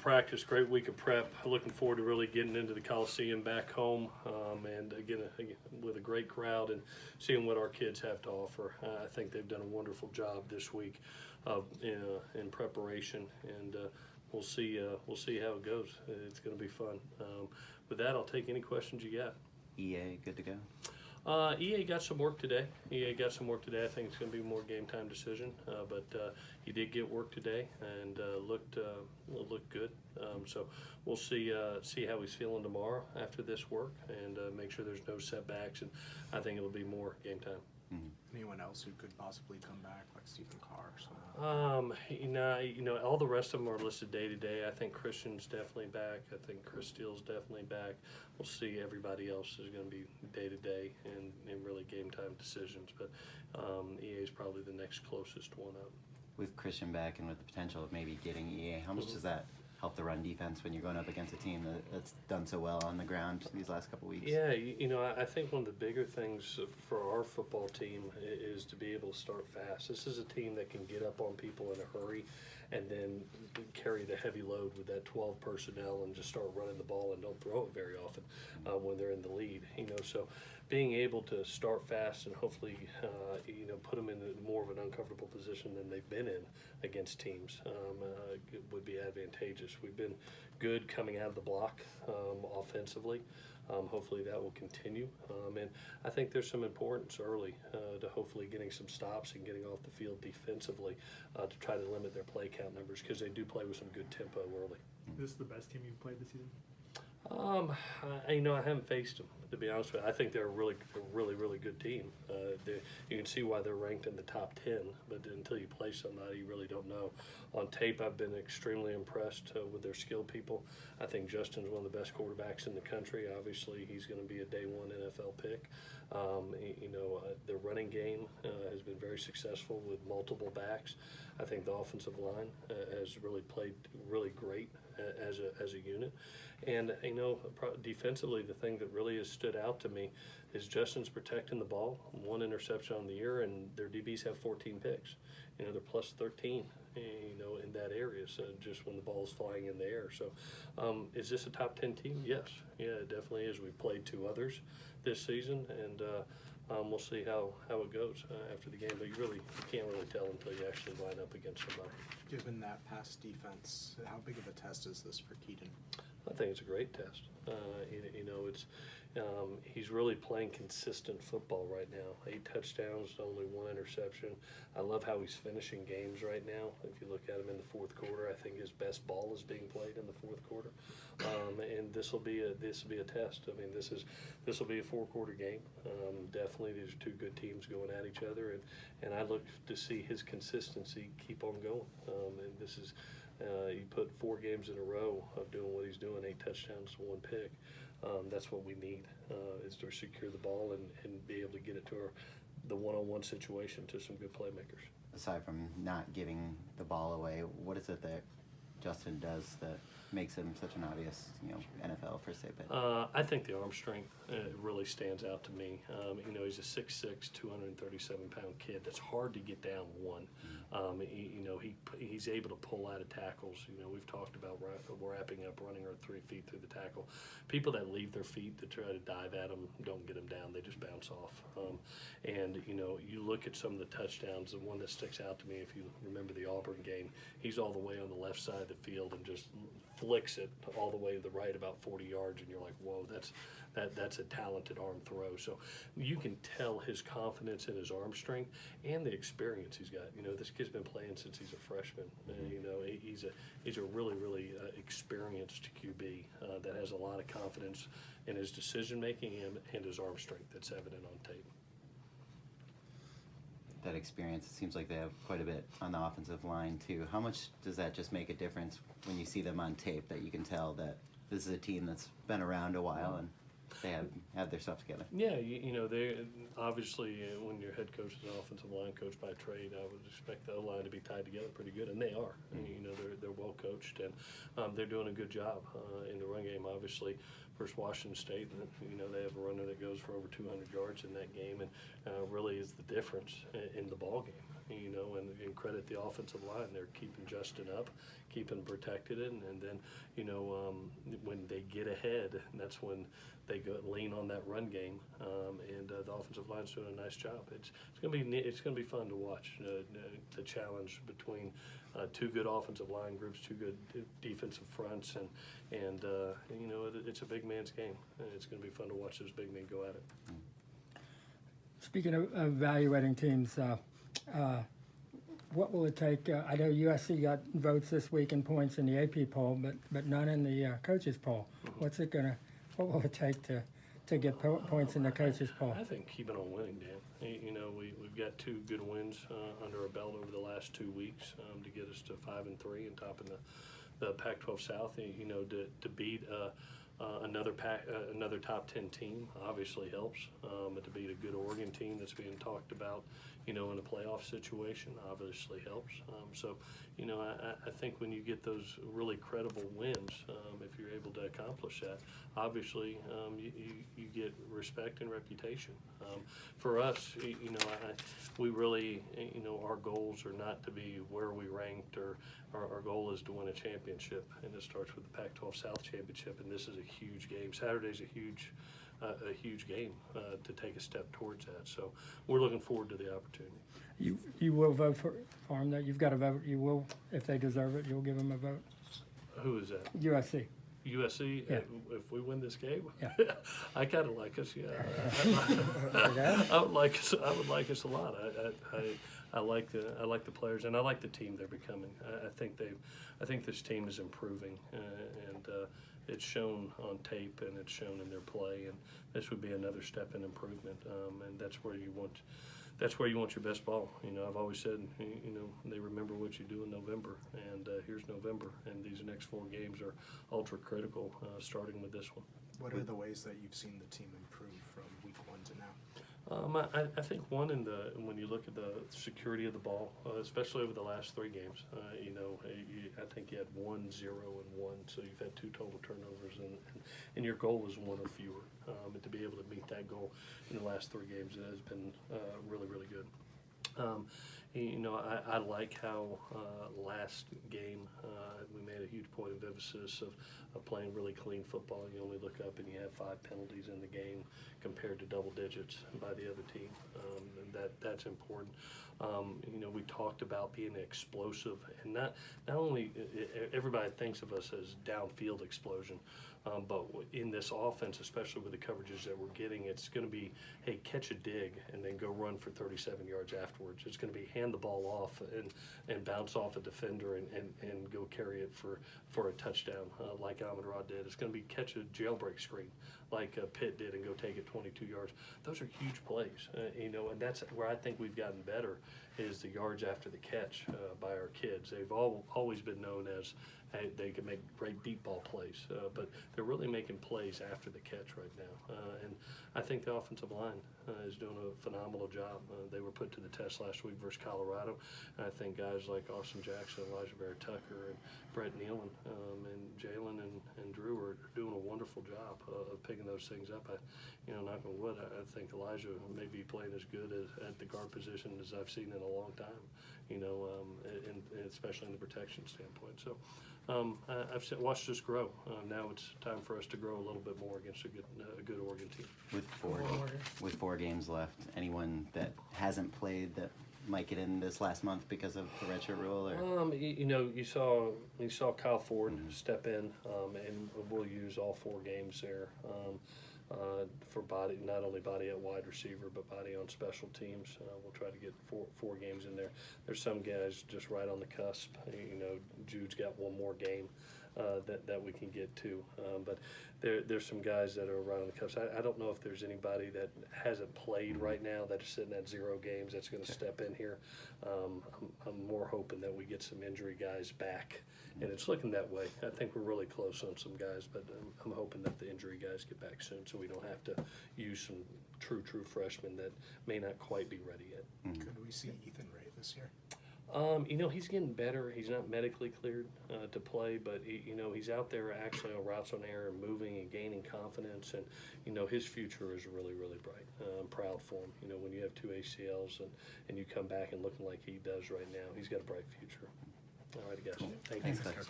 practice, great week of prep. Looking forward to really getting into the Coliseum back home, and again with a great crowd and seeing what our kids have to offer. I think they've done a wonderful job this week in preparation, and we'll see how it goes. It's going to be fun. With that, I'll take any questions you got. EA, good to go? EA got some work today. I think it's going to be more game time decision, but he did get work today and looked good. So we'll see how he's feeling tomorrow after this work and make sure there's no setbacks. And I think it'll be more game time. Mm-hmm. Anyone else who could possibly come back, like Stephen Carr or something? All the rest of them are listed day to day. I think Christian's definitely back. I think Chris Steele's definitely back. We'll see. Everybody else is going to be day to day and really game time decisions. But EA is probably the next closest one up. With Christian back and with the potential of maybe getting EA, how much does that help the run defense when you're going up against a team that's done so well on the ground these last couple weeks? Yeah, I think one of the bigger things for our football team is to be able to start fast. This is a team that can get up on people in a hurry and then carry the heavy load with that 12 personnel and just start running the ball and don't throw it very often when they're in the lead. So being able to start fast and hopefully put them in more of an uncomfortable position than they've been in against teams would be advantageous. We've been good coming out of the block offensively. Hopefully that will continue. And I think there's some importance early to hopefully getting some stops and getting off the field defensively to try to limit their play count numbers because they do play with some good tempo early. Is this the best team you've played this season? I haven't faced them, to be honest with you. I think they're a really good team. You can see why they're ranked in the top 10, but until you play somebody, you really don't know. On tape, I've been extremely impressed with their skill people. I think Justin's one of the best quarterbacks in the country. Obviously, he's going to be a day one NFL pick. Their running game has been very successful with multiple backs. I think the offensive line has really played really great as a unit. And defensively, the thing that really has stood out to me is Justin's protecting the ball. 1 interception on the year, and their DBs have 14 picks. They're plus 13. In that area, so just when the ball's flying in the air. So is this a top 10 team? Yes. Yeah, it definitely is. We've played 2 others this season, and we'll see how it goes after the game. But you can't really tell until you actually line up against somebody. Given that pass defense, how big of a test is this for Keaton? I think it's a great test. He's really playing consistent football right now. 8 touchdowns, only 1 interception. I love how he's finishing games right now. If you look at him in the fourth quarter, I think his best ball is being played in the fourth quarter. And this will be a test. I mean, this will be a 4-quarter game. Definitely, these are 2 good teams going at each other, and I look to see his consistency keep on going. And this is. He put 4 games in a row of doing what he's doing, 8 touchdowns, 1 pick. That's what we need is to secure the ball and be able to get it to the one-on-one situation to some good playmakers. Aside from not giving the ball away, what is it that Justin does that makes him such an obvious, NFL first day pick? I think the arm strength really stands out to me. He's a 6'6", 237-pound kid that's hard to get down one. He's able to pull out of tackles. We've talked about wrapping up, running our 3 feet through the tackle. People that leave their feet to try to dive at them don't get them down. They just bounce off. You look at some of the touchdowns. The one that sticks out to me, if you remember the Auburn game, he's all the way on the left side of the field and just flicks it all the way to the right about 40 yards, and you're like, whoa, that's a talented arm throw. So you can tell his confidence in his arm strength and the experience he's got. This kid's been playing since he's a freshman. He's a really experienced QB that has a lot of confidence in his decision making and his arm strength that's evident on tape. That experience, it seems like they have quite a bit on the offensive line too. How much does that just make a difference when you see them on tape, that you can tell that this is a team that's been around a while and they have their stuff together? Yeah, they obviously when your head coach is an offensive line coach by trade, I would expect the line to be tied together pretty good, and they are. They're well coached, and they're doing a good job in the run game. Obviously, versus Washington State, they have a runner that goes for over 200 yards in that game, and really is the difference in the ball game. and credit the offensive line. They're keeping Justin up, keeping protected it, and then, when they get ahead, that's when they go lean on that run game, and the offensive line's doing a nice job. It's gonna be fun to watch the challenge between two good offensive line groups, two good defensive fronts, and it's a big man's game. It's gonna be fun to watch those big men go at it. Speaking of evaluating teams, what will it take? I know USC got votes this week in points in the AP poll, but none in the coaches poll. Mm-hmm. What will it take to get points in the coaches poll? I think keeping on winning, Dan. We've got two good wins under our belt over the last 2 weeks to get us to 5-3 and topping the Pac-12 South. To beat another top 10 team obviously helps. But to beat a good Oregon team that's being talked about, in a playoff situation obviously helps. I think when you get those really credible wins, if you're able to accomplish that, obviously you get respect and reputation. For us, we really, our goals are not to be where we ranked, or our goal is to win a championship, and it starts with the Pac-12 South Championship, and this is a huge game. Saturday's a huge game to take a step towards that. So we're looking forward to the opportunity. You will vote for them. That you've got to vote. You will, if they deserve it, you'll give them a vote. Who is that? USC. USC. Yeah. If we win this game, Yeah. I kind of like us. Yeah, Okay. I would like us. I would like us a lot. I like the players, and I like the team they're becoming. I think this team is improving, and it's shown on tape and it's shown in their play. And this would be another step in improvement. And that's where you want your best ball. I've always said, they remember what you do in November, and here's November, and these next 4 games are ultra critical, starting with this one. What are the ways that you've seen the team improve from week 1 to now? I think one when you look at the security of the ball, especially over the last 3 games, I think you had 1, 0, and 1, so you've had 2 total turnovers, and your goal was 1 or fewer. And to be able to meet that goal in the last 3 games has been really, really good. I like how last game we made a huge point of emphasis of playing really clean football. You only look up and you have 5 penalties in the game compared to double digits by the other team, and that's important. We talked about being explosive, and not only everybody thinks of us as downfield explosion, but in this offense, especially with the coverages that we're getting, it's going to be, hey, catch a dig and then go run for 37 yards afterwards. It's going to be hand the ball off and bounce off a defender and go carry it for a touchdown like Amon-Ra did. It's going to be catch a jailbreak screen like Pitt did and go take it 22 yards. Those are huge plays, and that's where I think we've gotten better, is the yards after the catch by our kids. They've always been known as, hey, they can make great deep ball plays, but they're really making plays after the catch right now. And I think the offensive line is doing a phenomenal job. They were put to the test last week versus Colorado, and I think guys like Austin Jackson, Elijah Vera-Tucker, and Brett Nealon, and Jalen and Drew are doing a wonderful job of picking those things up. Knock on wood, I think Elijah may be playing as good at the guard position as I've seen in a long time, and especially in the protection standpoint. So I've watched us grow. Now it's time for us to grow a little bit more against a good Oregon team. With 4 games left, anyone that hasn't played that might get in this last month because of the redshirt rule? Or? You saw Kyle Ford step in, and we'll use all 4 games there for body, not only body at wide receiver, but body on special teams. We'll try to get four games in there. There's some guys just right on the cusp. Jude's got 1 more game that we can get to, but there's some guys that are right on the cusp. I don't know if there's anybody that hasn't played right now that is sitting at 0 games that's going to step in here. I'm more hoping that we get some injury guys back, and it's looking that way. I think we're really close on some guys, but I'm hoping that the injury guys get back soon, so we don't have to use some true freshmen that may not quite be ready yet. Could we see Ethan Ray this year? You know, he's getting better. He's not medically cleared to play, but you know, he's out there actually on routes on air and moving and gaining confidence. And you know, his future is really, really bright. I'm proud for him. You know, when you have 2 ACLs and you come back and looking like he does right now, he's got a bright future. All right, guys. Thank you. Thanks, Coach.